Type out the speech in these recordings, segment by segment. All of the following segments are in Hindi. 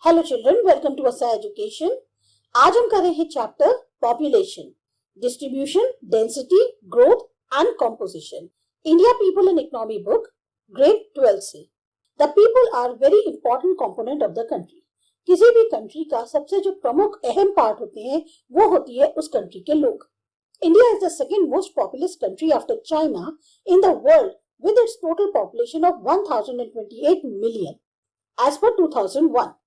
Hello children, welcome to Asa education. आज हम कर रहे हैं chapter population, distribution, density, growth and composition. India people and economy book, grade 12 से। The people are very important component of the country. किसी भी कंट्री का सबसे जो प्रमुख अहम पार्ट होते हैं वो होती है उस कंट्री के लोग। India is the second most populous country after China in the world with its total population of 1028 million as per 2001।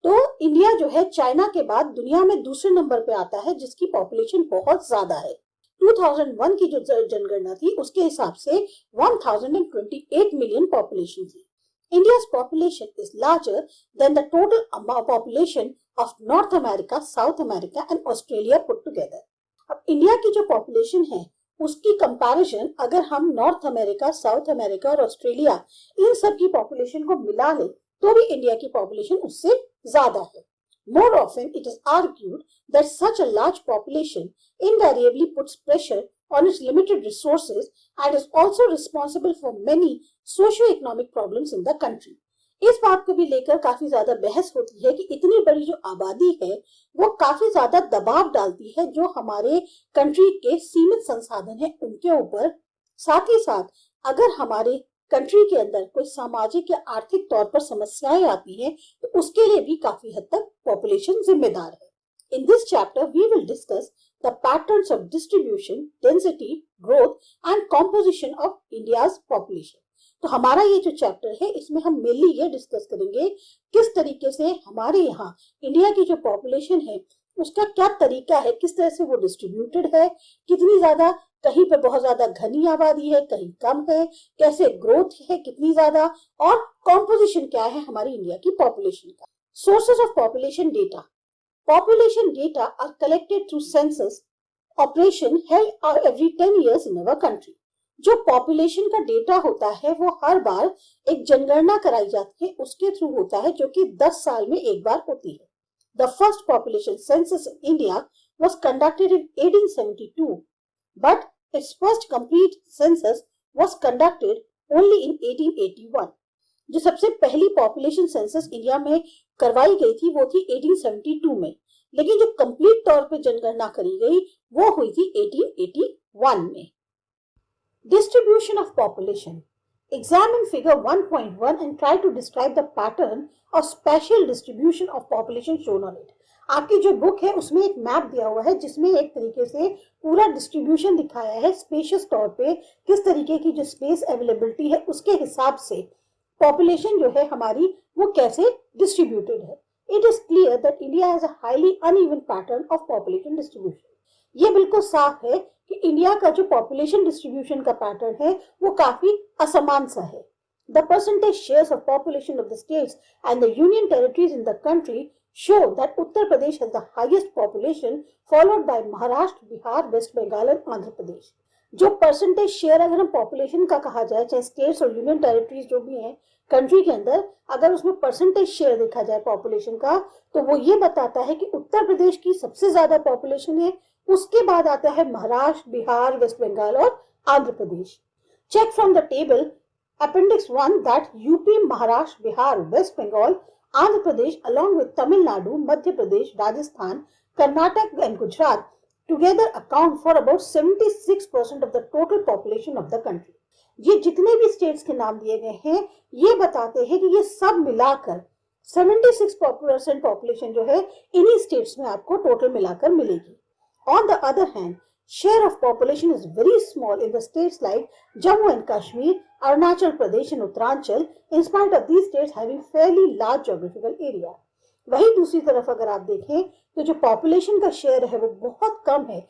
तो इंडिया जो है चाइना के बाद दुनिया में दूसरे नंबर पे आता है जिसकी पॉपुलेशन बहुत ज्यादा है। 2001 की जो जनगणना थी उसके हिसाब से 1028 मिलियन पॉपुलेशन थी। India's population is larger than the total population of North America, South America and Australia put together। अब इंडिया की जो पॉपुलेशन है उसकी कंपैरिजन अगर हम नॉर्थ अमेरिका, साउथ अमेरिका और ऑस्ट्रेलिया इन सब की पॉपुलेशन को मिला ले तो भी इंडिया की पॉपुलेशन उससे ज्यादा है। More often it is argued that such a large population invariably puts pressure on its limited resources and is also responsible for many socio-economic problems in the country। इस बात को भी लेकर काफी ज्यादा बहस होती है कि इतनी बड़ी जो आबादी है वो काफी ज्यादा दबाव डालती है जो हमारे कंट्री के सीमित संसाधन है उनके ऊपर। साथ ही साथ अगर हमारे कंट्री के अंदर कोई सामाजिक या आर्थिक तौर पर समस्याएं आती हैं तो उसके लिए भी काफी हद तक पॉपुलेशन जिम्मेदार है। In this chapter we will discuss the patterns of distribution, density, growth and composition of India's population. तो हमारा ये जो चैप्टर है इसमें हम मेनली ये डिस्कस करेंगे किस तरीके से हमारे यहाँ इंडिया की जो पॉपुलेशन है उसका क्या तरीका है, किस तरह से वो डिस्ट्रीब्यूटेड है, कितनी ज्यादा, कहीं पे बहुत ज्यादा घनी आबादी है, कहीं कम है, कैसे ग्रोथ है कितनी ज्यादा, और कॉम्पोजिशन क्या है हमारी इंडिया की पॉपुलेशन का। Sources of population data. Population data are collected through census operation held every 10 years in our country. जो पॉपुलेशन का डेटा होता है वो हर बार एक जनगणना कराई जाती है उसके थ्रू होता है जो कि 10 साल में एक बार होती है। The first population census in India was conducted in 1872, but its first complete census was conducted only in 1881। जो सबसे पहली पॉपुलेशन सेंसस इंडिया में करवाई गई थी वो थी 1872 में, लेकिन जो कंप्लीट तौर पे जनगणना करी गई वो हुई थी 1881 में। Distribution of population. Examine figure 1.1 and try to describe the pattern of spatial distribution of population shown on it। आपकी जो बुक है उसमें एक मैप दिया हुआ है जिसमें एक तरीके से पूरा डिस्ट्रीब्यूशन दिखाया है स्पेशियस तौर पे, किस तरीके की जो स्पेस अवेलेबिलिटी है उसके हिसाब से पॉपुलेशन जो है हमारी वो कैसे डिस्ट्रीब्यूटेड है। It is clear that India has a highly uneven pattern of population distribution. ये बिल्कुल साफ है कि इंडिया का जो पॉपुलेशन डिस्ट्रीब्यूशन का पैटर्न है वो काफी असमान सा है। The percentage shares of population of the states and the union territories in the country show that Uttar Pradesh has the highest population followed by Maharashtra, Bihar, West Bengal and Andhra Pradesh. जो परसेंटेज शेयर अगर हम पॉपुलेशन का कहा जाए, चाहे स्टेट्स और यूनियन टेरिटरीज जो भी हैं कंट्री के अंदर, अगर उसमें परसेंटेज शेयर देखा जाए पॉपुलेशन का तो वो ये बताता है कि उत्तर प्रदेश की सबसे ज्यादा पॉपुलेशन है, उसके बाद आता है महाराष्ट्र, बिहार, वेस्ट बंगाल और Andhra Pradesh. Check from the table appendix 1 that UP, Maharashtra, Bihar, West Bengal, Andhra Pradesh along with Tamil Nadu, Madhya Pradesh, Rajasthan, Karnataka and Gujarat together account for about 76% of the total population of the country। ये जितने भी स्टेट्स के नाम दिए गए हैं ये बताते हैं कि ये सब मिलाकर 76% पॉपुलेशन जो है इन्हीं स्टेट्स में आपको टोटल मिलाकर मिलेगी। On the other hand, share of population is very small in the states like Jammu and Kashmir, Arunachal Pradesh and Uttaranchal, in spite of these states having fairly large geographical area। वही दूसरी तरफ अगर आप देखें तो जो पॉपुलेशन का शेयर है वो बहुत कम है।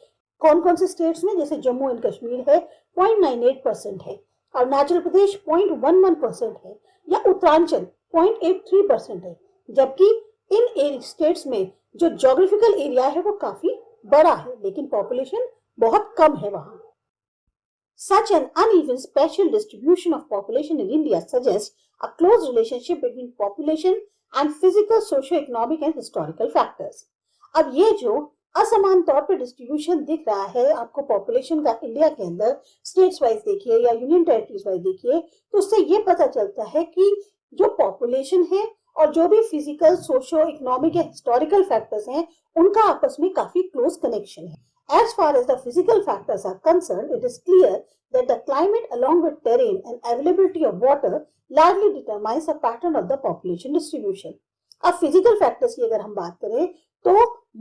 कौन कौन से स्टेट्स में, जैसे जम्मू एंड कश्मीर है 0.98% है, अरुणाचल प्रदेश 0.11% है या उत्तरांचल 0.83% है, जबकि इन स्टेट्स में जो ज्योग्राफिकल एरिया है वो काफी बड़ा है लेकिन पॉपुलेशन बहुत कम है वहां। Such an uneven spatial distribution of population in India suggests a close relationship between population and physical, socio-economic and historical factors। अब ये जो असमान तौर पर डिस्ट्रीब्यूशन दिख रहा है आपको पॉपुलेशन का इंडिया के अंदर, स्टेट्स वाइज देखिए या यूनियन टेरिटरीज वाइज देखिए, तो उससे ये पता चलता है कि जो पॉपुलेशन है और जो भी फिजिकल, सोशो इकोनॉमिक या हिस्टोरिकल फैक्टर्स हैं उनका आपस में काफी क्लोज कनेक्शन है. As far as the physical factors are concerned, it is clear that the climate along with terrain and availability of water largely determines the pattern of the population distribution. अब फिजिकल फैक्टर्स की अगर हम बात करें तो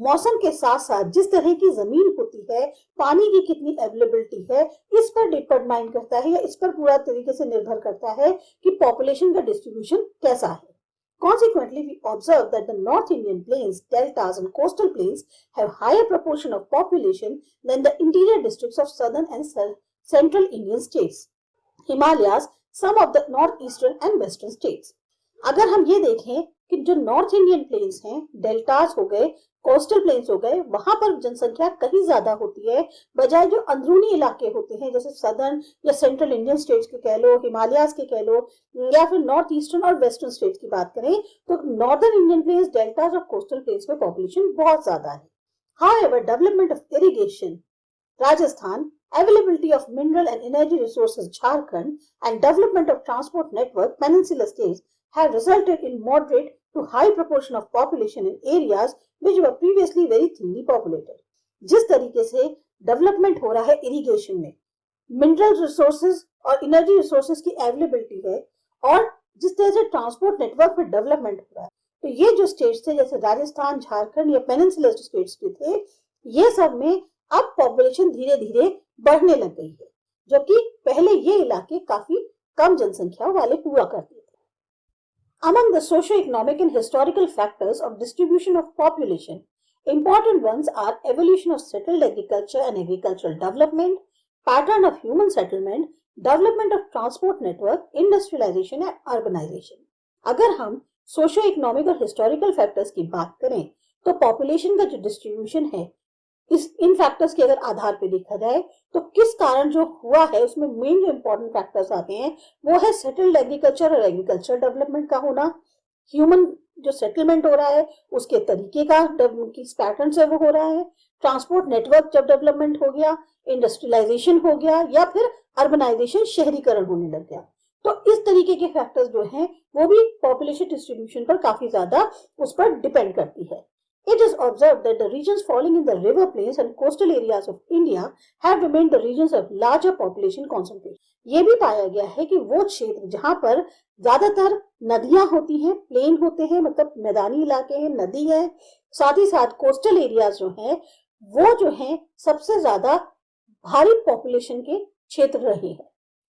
मौसम के साथ साथ जिस तरह की जमीन होती है, पानी की कितनी अवेलेबिलिटी है, इस पर डिटरमाइन करता है या इस पर पूरा तरीके से निर्भर करता है कि पॉपुलेशन का डिस्ट्रीब्यूशन कैसा है. Consequently, we observe that the North Indian plains, deltas and coastal plains have higher proportion of population than the interior districts of southern and central Indian states. Himalayas, some of the northeastern and western states. अगर हम ये देखें कि जो नॉर्थ इंडियन प्लेन्स हैं, डेल्टास हो गए, कोस्टल प्लेन्स हो गए, वहां पर जनसंख्या कहीं ज्यादा होती है बजाय जो अंदरूनी इलाके होते हैं जैसे सदर्न या सेंट्रल इंडियन स्टेट्स के कह लो, हिमालयाज के कह लो, या फिर नॉर्थ ईस्टर्न और वेस्टर्न स्टेट्स की बात करें तो नॉर्दर्न इंडियन प्लेन्स, डेल्टास और कोस्टल प्लेन्स में पॉपुलेशन बहुत ज्यादा है. However, development of irrigation, Rajasthan, availability of mineral and energy resources, Jharkhand, and development of transport network, Peninsula states, have resulted in moderate to high proportion of population in areas which were previously very thinly populated. जिस तरीके से डेवलपमेंट हो रहा है इरिगेशन में, मिनरल रिसोर्सेज और एनर्जी रिसोर्सेज की अवेलेबिलिटी है, और जिस तरह से ट्रांसपोर्ट नेटवर्क में डेवलपमेंट हो रहा है, तो ये जो स्टेट्स थे जैसे राजस्थान, झारखंड या पेनिनसुलर स्टेट्स के थे, ये सब में अब पॉपुलेशन धीरे धीरे बढ़ने लग गई है, जो कि पहले ये इलाके काफी कम जनसंख्या वाले हुआ करते थे. Among the socio-economic and historical factors of distribution of population, important ones are evolution of settled agriculture and agricultural development, pattern of human settlement, development of transport network, industrialization and urbanization. अगर हम socio-economic और historical factors की बात करें तो population का जो distribution है इन फैक्टर्स के अगर आधार पे देखा जाए तो किस कारण जो हुआ है उसमें मेन जो इंपॉर्टेंट फैक्टर्स आते हैं वो है सेटल्ड एग्रीकल्चर और एग्रीकल्चर डेवलपमेंट का होना, ह्यूमन जो सेटलमेंट हो रहा है उसके तरीके का किस पैटर्न से वो हो रहा है, ट्रांसपोर्ट नेटवर्क जब डेवलपमेंट हो गया, इंडस्ट्रियलाइजेशन हो गया, या फिर अर्बनाइजेशन, शहरीकरण होने लग गया. तो इस तरीके के फैक्टर्स जो हैं वो भी पॉपुलेशन डिस्ट्रीब्यूशन पर काफी ज्यादा उस पर डिपेंड करती है. It is observed that the regions falling in the river plains and coastal areas of India have remained the regions of larger population concentration. ये भी पाया गया है कि वो क्षेत्र जहां पर ज्यादातर नदियां होती हैं, प्लेन होते हैं, मतलब मैदानी इलाके हैं, नदी है, साथ ही साथ कोस्टल एरियाज जो हैं वो जो हैं सबसे ज्यादा भारी पॉपुलेशन के क्षेत्र रहे हैं.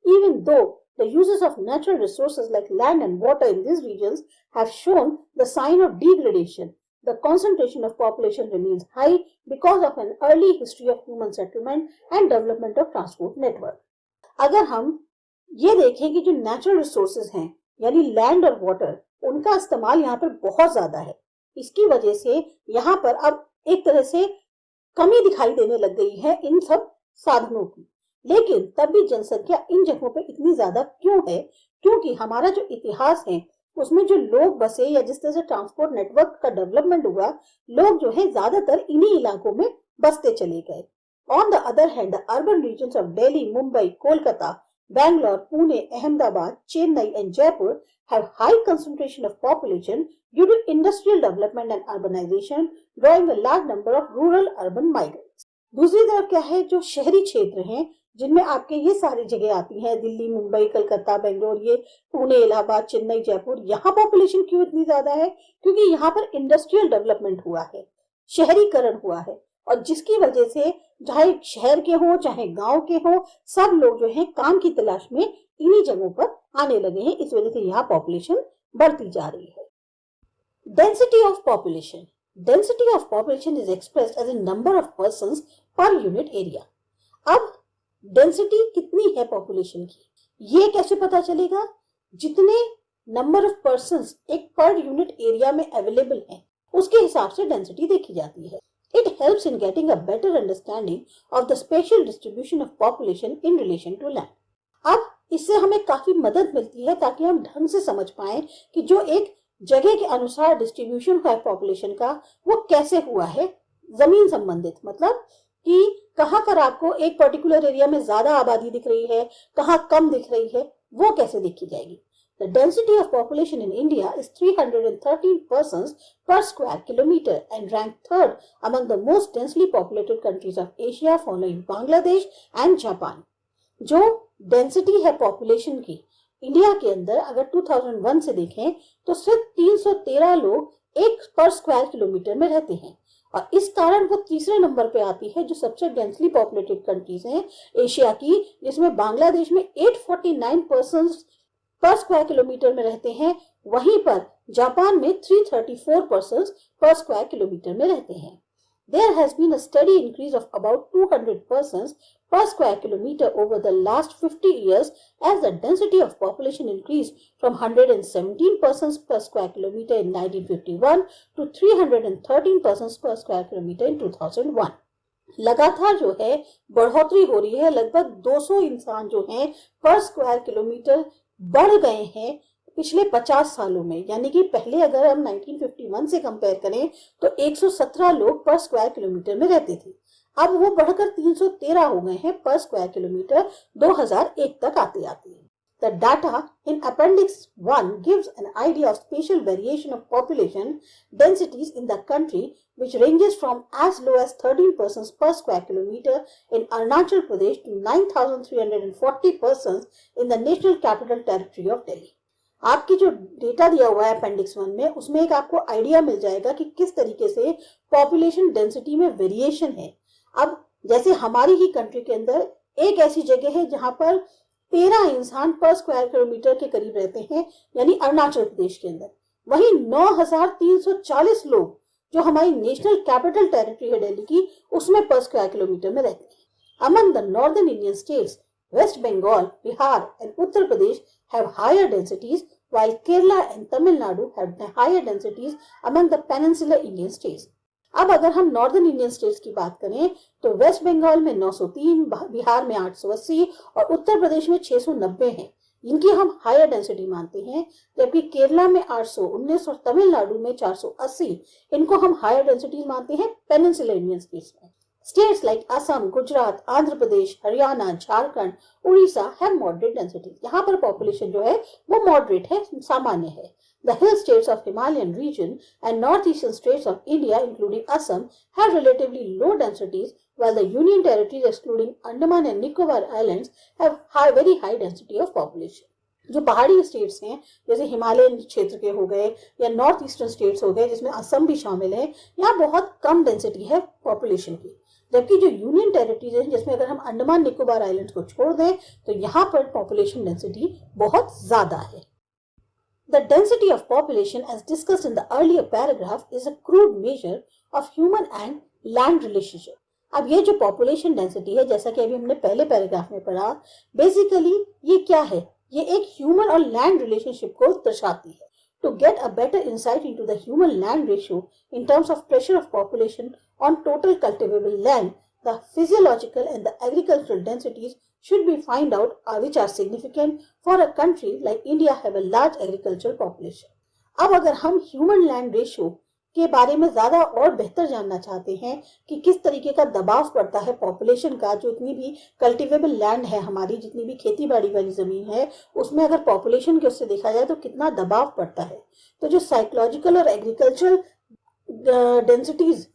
Even though the uses of natural resources like land and water in these regions have shown the sign of degradation, the concentration of population remains high because of an early history of human settlement and development of transport network. अगर हम ये देखें कि जो नेचुरल रिसोर्सेज हैं यानी लैंड और वाटर, उनका इस्तेमाल यहाँ पर बहुत ज्यादा है. इसकी वजह से यहाँ पर अब एक तरह से कमी दिखाई देने लग गई है इन सब साधनों की. लेकिन तब भी जनसंख्या इन जगहों पे इतनी ज्यादा क्यों है? क्योंकि हमारा जो इतिहास है उसमें जो लोग बसे या जिस तरह से ट्रांसपोर्ट नेटवर्क का डेवलपमेंट हुआ, लोग जो है ज्यादातर इन्हीं इलाकों में बसते चले गए. On the other hand, the urban regions of Delhi, Mumbai, Kolkata, Bangalore, Pune, Ahmedabad, Chennai and Jaipur have high concentration of population due to industrial development and urbanization, drawing a large number of rural urban migrants. दूसरी तरफ क्या है, जो शहरी क्षेत्र हैं जिनमें आपके ये सारी जगह आती हैं, दिल्ली, मुंबई, कलकत्ता, बेंगलोर, ये पुणे, इलाहाबाद, चेन्नई, जयपुर, यहाँ पॉपुलेशन क्यों इतनी ज्यादा है? क्योंकि यहाँ पर इंडस्ट्रियल डेवलपमेंट हुआ है, शहरीकरण हुआ है, और जिसकी वजह से चाहे शहर के हो चाहे गांव के हो, सब लोग जो है काम की तलाश में इन्हीं जगहों पर आने लगे हैं. इस वजह से यहाँ पॉपुलेशन बढ़ती जा रही है. Density of population. Density of population is expressed as a number of persons per unit area. अब डेंसिटी कितनी है पॉपुलेशन की, ये कैसे पता चलेगा? जितने नंबर ऑफ पर्संस एक पर यूनिट एरिया में अवेलेबल हैं उसके हिसाब से डेंसिटी देखी जाती है. It helps in getting a better understanding of the spatial distribution of population in relation to land. अब इससे हमें काफी मदद मिलती है ताकि हम ढंग से समझ पाएं कि जो एक जगह के अनुसार डिस्ट्रीब्यूशन हुआ है पॉपुलेशन का वो कैसे हुआ है जमीन संबंधित, मतलब कि कहाँ पर आपको एक पर्टिकुलर एरिया में ज्यादा आबादी दिख रही है, कहाँ कम दिख रही है, वो कैसे देखी जाएगी. The density of population in India is 313 persons per square kilometer and ranked third among the most densely populated countries of Asia, following Bangladesh and Japan. जो डेंसिटी है पॉपुलेशन की इंडिया के अंदर, अगर 2001 से देखें तो सिर्फ 313 लोग एक पर स्क्वायर किलोमीटर में रहते हैं, और इस कारण वो तीसरे नंबर पे आती है जो सबसे डेंसली पॉपुलेटेड कंट्रीज हैं एशिया की, जिसमें बांग्लादेश में 849 पर्सन्स पर स्क्वायर किलोमीटर में रहते हैं, वहीं पर जापान में 334 पर्सन्स पर स्क्वायर किलोमीटर में रहते हैं. There has been a steady increase of about 200 persons per square kilometer over the last 50 years as the density of population increased from 117 persons per square kilometer in 1951 to 313 persons per square kilometer in 2001. लगातार जो है बढ़ोतरी हो रही है, लगभग 200 इंसान जो हैं पर स्क्वायर किलोमीटर बढ़ गए हैं पिछले 50 सालों में. यानी कि पहले अगर हम 1951 से कंपेयर करें तो 117 लोग पर स्क्वायर किलोमीटर में रहते थे, अब वो बढ़कर 313 हो गए हैं पर स्क्वायर किलोमीटर 2001 तक आते आते. The data in Appendix 1 gives an idea of spatial variation of population densities in the country, which ranges from as low as 13 persons per square kilometer in Arunachal Pradesh to 9,340 persons in the National Capital Territory of Delhi. आपकी जो डेटा दिया हुआ है अपेंडिक्स 1 में, उसमें एक आपको आइडिया मिल जाएगा कि किस तरीके से पॉपुलेशन डेंसिटी में वेरिएशन है. अब जैसे हमारी ही कंट्री के अंदर एक ऐसी जगह है जहां पर 13 इंसान पर स्क्वायर किलोमीटर के करीब रहते हैं, यानी अरुणाचल प्रदेश के अंदर. वहीं 9,340 लोग जो हमारी नेशनल कैपिटल टेरिटरी है दिल्ली की, उसमें पर स्क्वायर किलोमीटर में रहते हैं. Among the northern Indian states, West Bengal, Bihar and Uttar Pradesh have higher densities, while Kerala and Tamil Nadu have higher densities among the peninsular Indian states. अब अगर हम नॉर्दर्न इंडियन स्टेट्स की बात करें तो वेस्ट बंगाल में 903, बिहार में 880 और उत्तर प्रदेश में 690 हैं. इनकी हम हायर डेंसिटी मानते हैं, जबकि केरला में 819 और तमिलनाडु में 480 इनको हम हायर डेंसिटी मानते हैं पेनिनसुलर इंडियन स्टेट्स में. States like Assam, Gujarat, Andhra Pradesh, Haryana, Jharkhand, Odisha have moderate density. यहाँ पर population जो है वो moderate है, सामान्य है. The hill states of Himalayan region and northeastern states of India, including Assam, have relatively low densities, while the Union territories, excluding Andaman and Nicobar Islands, have very high density of population. जो पहाड़ी स्टेट्स हैं जैसे हिमालयन क्षेत्र के हो गए या नॉर्थ ईस्टर्न स्टेट्स हो गए जिसमें असम भी शामिल है, यहाँ बहुत कम डेंसिटी है पॉपुलेशन की. जबकि जो यूनियन टेरिटरीज हैं जिसमें अगर हम अंडमान निकोबार आइलैंड्स को छोड़ दें तो यहाँ पर पॉपुलेशन डेंसिटी बहुत ज्यादा है. The density of population as discussed in the earlier paragraph is a crude measure of human and land relationship. अब ये जो पॉपुलेशन डेंसिटी है, जैसा कि अभी हमने पहले पैराग्राफ में पढ़ा, बेसिकली ये क्या है, ये एक ह्यूमन और लैंड रिलेशनशिप को दर्शाती है. To get a better insight into the human-land ratio in terms of pressure of population on total cultivable land, the physiological and the agricultural densities should be find out which are significant for a country like India have a large agricultural population. अब अगर हम human-land ratio के बारे में ज्यादा और बेहतर जानना चाहते हैं कि किस तरीके का दबाव पड़ता है पॉपुलेशन का, जो इतनी भी कल्टिवेबल लैंड है हमारी, जितनी भी खेती बाड़ी वाली जमीन है, उसमें अगर पॉपुलेशन के उससे देखा जाए तो कितना दबाव पड़ता है, तो जो साइकोलॉजिकल और एग्रीकल्चरल डेंसिटीज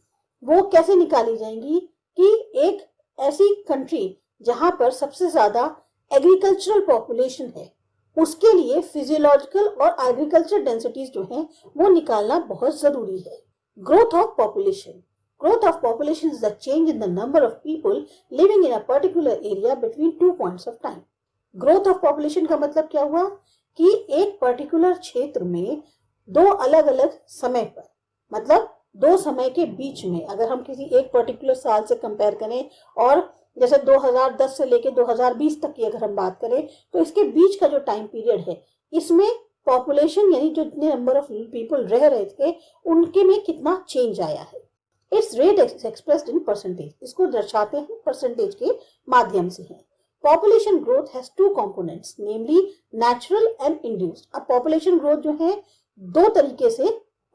वो कैसे निकाली जाएंगी कि एक ऐसी कंट्री जहां पर सबसे ज्यादा एग्रीकल्चरल पॉपुलेशन है, उसके लिए फिजियोलॉजिकल और एग्रीकल्चर डेंसिटीज जो हैं वो निकालना बहुत जरूरी है. Growth of population. Growth of population is the change in the number of people living in a particular area between 2 points of time. Growth of population का मतलब क्या हुआ कि एक पर्टिकुलर क्षेत्र में दो अलग अलग समय पर, मतलब दो समय के बीच में, अगर हम किसी एक पर्टिकुलर साल से कंपेयर करें और जैसे 2010 से लेके 2020 तक की अगर हम बात करें तो इसके बीच का जो टाइम पीरियड है, इसमें पॉपुलेशन यानी जो जितने नंबर ऑफ पीपल रह रहे थे उनके में कितना चेंज आया है. It's rate expressed in percentage. इसको दर्शाते हैं परसेंटेज के माध्यम से है. Population growth has two components, namely natural and induced. अब पॉपुलेशन ग्रोथ जो है दो तरीके से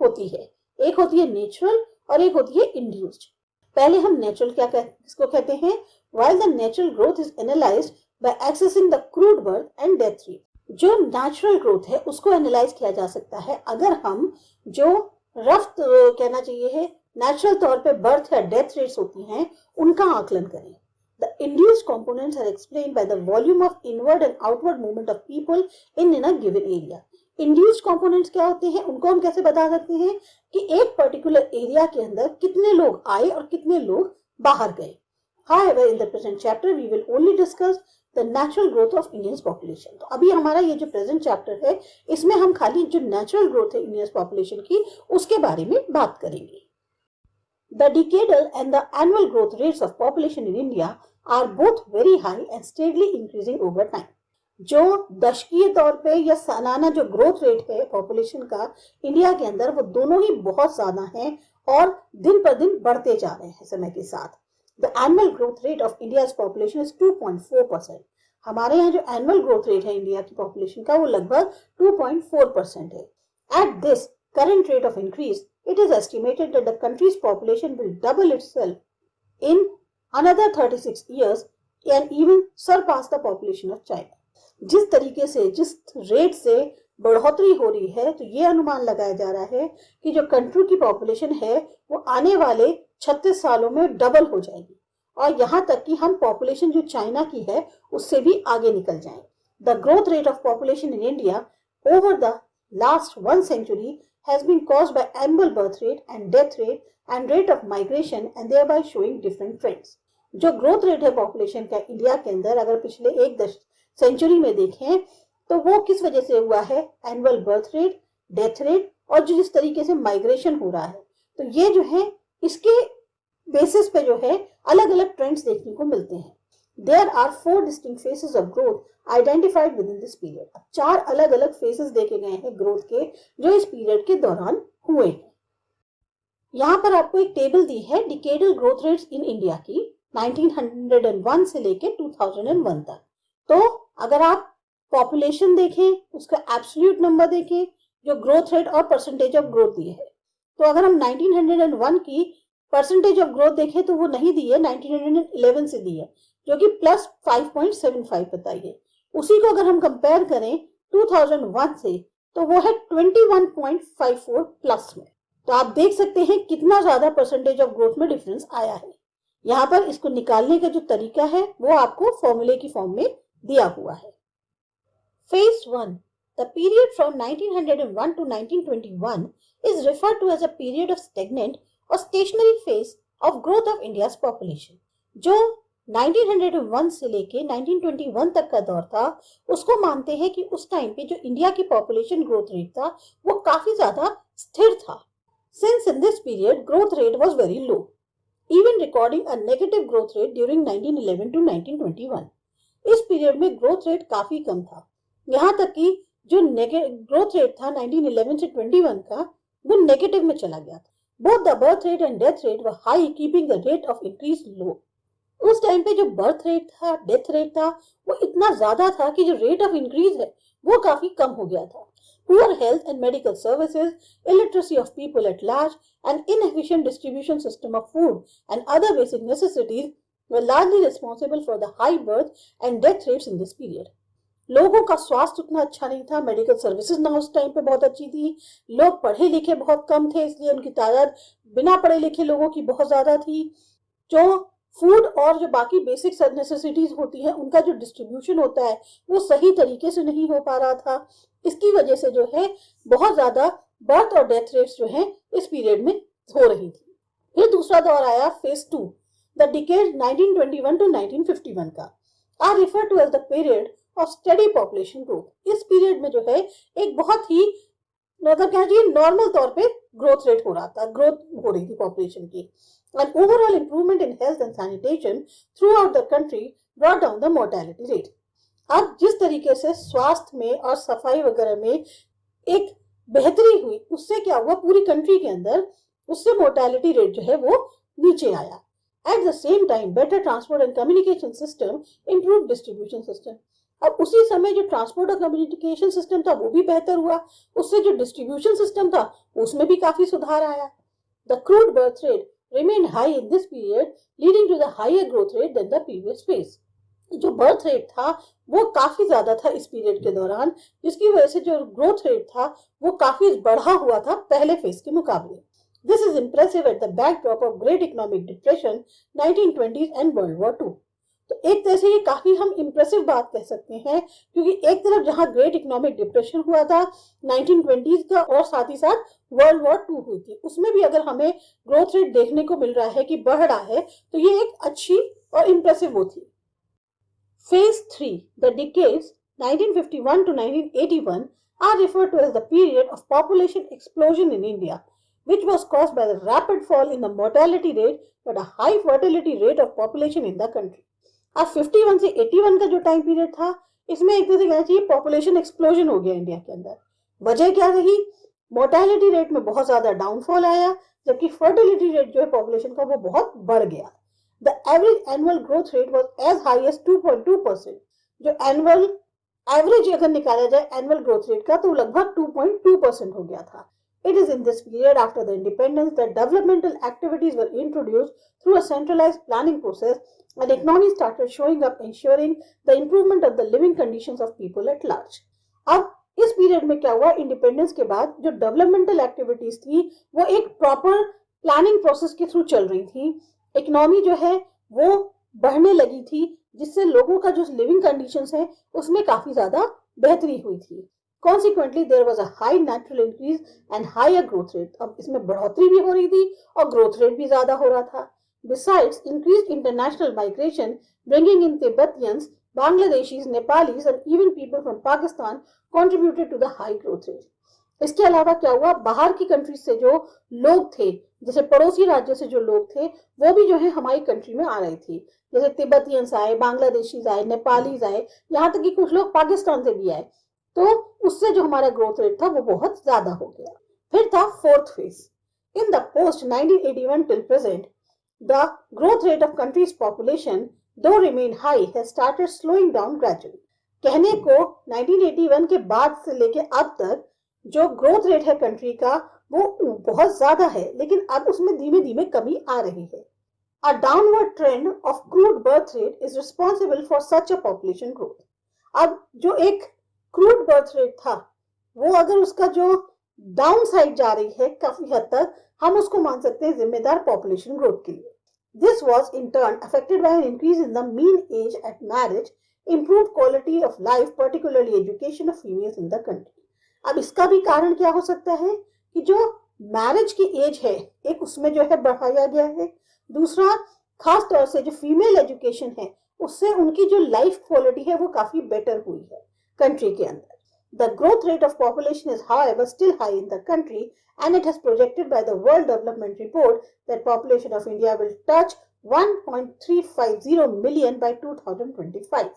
होती है, एक होती है नेचुरल और एक होती है इंड्यूस्ड. पहले हम नेचुरल किसको कहते हैं? While the natural growth is analyzed by accessing the crude birth and death rate. जो नेचुरल ग्रोथ है उसको एनालाइज किया जा सकता है अगर हम जो रफ कहना चाहिए है नेचुरल तौर पे बर्थ या डेथ रेट्स होती हैं उनका आकलन करें. The induced components are explained by the volume of inward and outward movement of people in a given area. Induced components क्या होते हैं उनको हम कैसे बता सकते हैं कि एक पर्टिकुलर एरिया के अंदर कितने लोग आए और कितने लोग बाहर गए. However, in the present chapter we will only discuss the natural growth of India's population. तो अभी हमारा ये जो प्रेजेंट चैप्टर है इसमें हम खाली जो नेचुरल ग्रोथ है इंडियन पॉपुलेशन की उसके बारे में बात करेंगे. The decadal and the annual growth rates of population in India are both very high and steadily increasing over time. जो दशकीय तौर पे या सालाना जो ग्रोथ रेट है पॉपुलेशन का इंडिया के अंदर वो दोनों ही बहुत ज्यादा हैं और दिन पर दिन बढ़ते जा रहे हैं समय के साथ. The annual growth rate of India's population is 2.4%. हमारे यहाँ जो एनुअल ग्रोथ रेट है इंडिया की पॉपुलेशन का वो लगभग 2.4% है. At this current rate of increase, it is estimated that the country's population will double itself in another 36 years and even surpass the population of China. जिस तरीके से जिस रेट से बढ़ोतरी हो रही है तो ये अनुमान लगाया जा रहा है कि जो कंट्री की पॉपुलेशन है वो आने वाले 36 सालों में डबल हो जाएगी और यहाँ तक कि हम पॉपुलेशन जो चाइना की है उससे भी आगे निकल जाएं. The growth rate of population in India over the last 1 century has been caused by annual birth rate and death rate and rate of migration and thereby showing different trends. जो ग्रोथ रेट है पॉपुलेशन का इंडिया के अंदर अगर पिछले एक सेंचुरी में देखें तो वो किस वजह से हुआ है, annual birth rate, death rate और जो जिस तरीके से माइग्रेशन हो रहा है तो ये जो है इसके बेसिस पे जो है अलग अलग ट्रेंड्स देखने को मिलते हैं. There are 4 distinct phases of growth identified within this period. 4 अलग अलग फेसेस देखे गए हैं ग्रोथ के जो इस पीरियड के दौरान हुए हैं. यहाँ पर आपको एक टेबल दी है decadal growth rates in India की 1901 से लेके 2001 तक. तो अगर आप पॉपुलेशन देखें उसका एब्सोल्यूट नंबर देखें जो ग्रोथ रेट और परसेंटेज ऑफ ग्रोथ दिए है तो अगर हम 1901 की परसेंटेज ऑफ ग्रोथ देखें तो वो नहीं दी है, 1911 से दी है जो कि प्लस 5.75 बताई है. उसी को अगर हम कंपेयर करें 2001 से तो वो है 21.54 प्लस में. तो आप देख सकते हैं कितना ज्यादा परसेंटेज ऑफ ग्रोथ में डिफरेंस आया है. यहाँ पर इसको निकालने का जो तरीका है वो आपको फॉर्मूले की फॉर्म में दिया हुआ है. Phase 1, the period from 1901 to 1921 is referred to as a period of stagnant or stationary phase of growth of India's population. जो 1901 से लेके 1921 तक का दौर था उसको मानते हैं कि उस टाइम पे जो इंडिया की पॉपुलेशन ग्रोथ रेट था वो काफी ज्यादा स्थिर था. Since in this period growth rate was very low, even recording a negative growth rate during 1911 to 1921. इस पीरियड में ग्रोथ रेट काफी कम था. यहाँ तक कि जो ग्रोथ रेट था 1911 से 21 का वो नेगेटिव में चला गया था. Both the birth rate and death rate were high, keeping the rate of increase low. उस टाइम पे जो बर्थ रेट था, डेथ रेट था वो इतना ज्यादा था कि जो रेट ऑफ इंक्रीज है वो काफी कम हो गया था. Poor health and medical services, illiteracy of people at large, and inefficient distribution system of food and other basic necessities were largely responsible for the high birth and death rates in this period. लोगों का स्वास्थ्य उतना अच्छा नहीं था, मेडिकल सर्विसेज ना उस टाइम पे बहुत अच्छी थी, लोग पढ़े लिखे बहुत कम थे इसलिए उनकी तादाद बिना पढ़े लिखे लोगों की बहुत ज्यादा थी. जो फूड और जो बाकी बेसिक नेसेसिटीज होती है उनका जो डिस्ट्रीब्यूशन होता है वो सही तरीके से नहीं हो पा रहा था. इसकी वजह से जो है बहुत ज्यादा बर्थ और डेथ रेट्स जो है इस पीरियड में हो रही थी. फिर दूसरा दौर आया फेज 2, द डिकेड 1921 to 1951 का. Are refer to as the period of study population growth. इस पीरियड में जो है एक बहुत ही मतलब क्या चाहिए नॉर्मल तौर पे ग्रोथ रेट हो रहा था, ग्रोथ हो रही थी पॉपुलेशन की. An overall improvement in health and sanitation throughout the country brought down the mortality rate. अब जिस तरीके से स्वास्थ्य में और सफाई वगैरह में एक बेहतरी हुई उससे क्या हुआ पूरी कंट्री के अंदर उससे मोर्टेलिटी रेट जो है वो नीचे आया. At the same time, better transport and communication system improved distribution system. अब उसी समय जो ट्रांसपोर्ट और कम्युनिकेशन सिस्टम था वो भी बेहतर हुआ, उससे जो डिस्ट्रीब्यूशन सिस्टम था उसमें भी काफी सुधार आया. The crude birth rate remained high in this period, leading to the higher growth rate than the previous phase. जो बर्थ रेट था वो काफी ज्यादा था इस पीरियड के दौरान, जिसकी वजह से जो ग्रोथ रेट था वो काफी बढ़ा हुआ था पहले फेज के मुकाबले। This is impressive at the backdrop of great economic depression 1920s and world war two. तो एक तरह से ये काफी हम इंप्रेसिव बात कह सकते हैं, क्योंकि एक तरफ जहां ग्रेट इकोनॉमिक डिप्रेशन हुआ था 1920s का, और साथ ही साथ वर्ल्ड वॉर टू हुई थी, उसमें भी अगर हमें ग्रोथ रेट देखने को मिल रहा है कि बढ़ रहा है, तो ये एक अच्छी और इंप्रेसिव वो थी। Phase 3, the decades 1951 to 1981 are referred to as the period of population explosion in India, which was caused by the rapid fall in the mortality rate but a high fertility rate of population in the country. अब 51 से 81 का जो टाइम पीरियड था, इसमें एक तरह से कहना चाहिए पॉपुलेशन एक्सप्लोजन हो गया इंडिया के अंदर। वजह क्या रही? मोर्टेलिटी रेट में बहुत ज्यादा डाउनफॉल आया, जबकि फर्टिलिटी रेट जो है पॉपुलेशन का वो बहुत बढ़ गया। The average annual growth rate was as high as 2.2%। जो एनुअल एवरेज अगर निकाला जाए एनुअल ग्रोथ रेट का, तो लगभग 2.2% हो गया था। It is in this period after the independence that developmental activities were introduced through a centralized planning process and economy started showing up, ensuring the improvement of the living conditions of people at large। अब इस पीरियड में क्या हुआ? इंडिपेंडेंस के बाद जो डेवलपमेंटल एक्टिविटीज थी वो एक प्रॉपर प्लानिंग प्रोसेस के थ्रू चल रही थी। इकोनॉमी जो है वो बढ़ने लगी थी, जिससे लोगों का जो लिविंग कंडीशंस है उसमें काफी ज्यादा बेहतरी हुई थी। Consequently, there was a high natural increase and higher growth rate। अब इसमें बढ़ोतरी भी हो रही थी और ग्रोथ रेट भी ज्यादा हो रहा था। Besides, increased international migration, bringing in Tibetan, Bangladeshis, Nepalis and even people from Pakistan contributed to the high growth rate। इसके अलावा क्या हुआ? बाहर की कंट्रीज से जो लोग थे, जैसे पड़ोसी राज्यों से जो लोग थे, वो भी जो है हमारी कंट्री में आ रहे थे। जैसे तिब्बतियंस आए, बांग्लादेशीज आए, नेपालीज आए, यहाँ तक कि कुछ लोग पाकिस्तान से भी आए, तो उससे जो हमारा ग्रोथ रेट था वो बहुत ज्यादा हो गया। फिर था fourth phase. In the post 1981 till present, the growth rate of country's population though remain high has started slowing down gradually. कहने को 1981 के बाद से लेके अब तक जो ग्रोथ रेट है कंट्री का वो बहुत ज्यादा है, लेकिन अब उसमें धीमे धीमे कमी आ रही है। A downward trend of crude birth rate is responsible for such a population growth। अब जो एक क्रूड बर्थ रेट था वो अगर उसका जो डाउन साइड जा रही है काफी हद तक, हम उसको मान सकते हैं जिम्मेदार पॉपुलेशन ग्रोथ के लिए। This was in turn affected by an increase in the mean age at marriage, improved quality of life, particularly education of females in the country। अब इसका भी कारण क्या हो सकता है कि जो मैरिज की एज है एक उसमें जो है बढ़ाया गया है, दूसरा खास तौर से जो फीमेल एजुकेशन है उससे उनकी जो लाइफ क्वालिटी है वो काफी बेटर हुई है कंट्री के अंदर। The growth rate of population is however still high in the country and it has projected by the World Development Report that population of India will touch 1.350 million by 2025।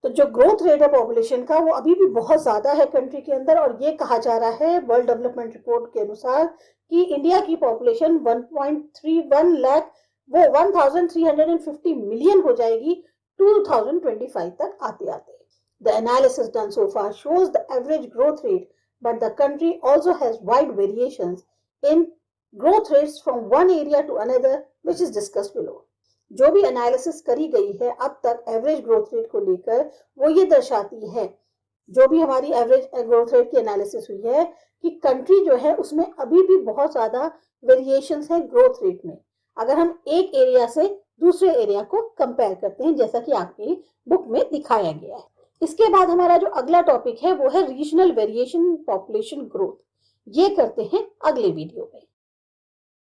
तो जो ग्रोथ रेट है पॉपुलेशन का वो अभी भी बहुत ज्यादा है कंट्री के अंदर, और ये कहा जा रहा है वर्ल्ड डेवलपमेंट रिपोर्ट के अनुसार कि इंडिया की पॉपुलेशन 1.31 लाख वो 1350 मिलियन हो जाएगी 2025 तक आते आते। The analysis done so far shows the average growth rate, but the country also has wide variations in growth rates from one area to another, which is discussed below। जो भी एनालिसिस करी गई है अब तक एवरेज ग्रोथ रेट को लेकर, वो ये दर्शाती है, जो भी हमारी एवरेज ग्रोथ रेट की एनालिसिस हुई है, कि कंट्री जो है उसमें अभी भी बहुत ज्यादा वेरिएशंस हैं ग्रोथ रेट में, अगर हम एक एरिया से दूसरे एरिया को कंपेयर करते हैं, जैसा कि आपकी बुक में दिखाया गया है। इसके बाद हमारा जो अगला टॉपिक है वो है रीजनल वेरिएशन पॉपुलेशन ग्रोथ। ये करते हैं अगले वीडियो में।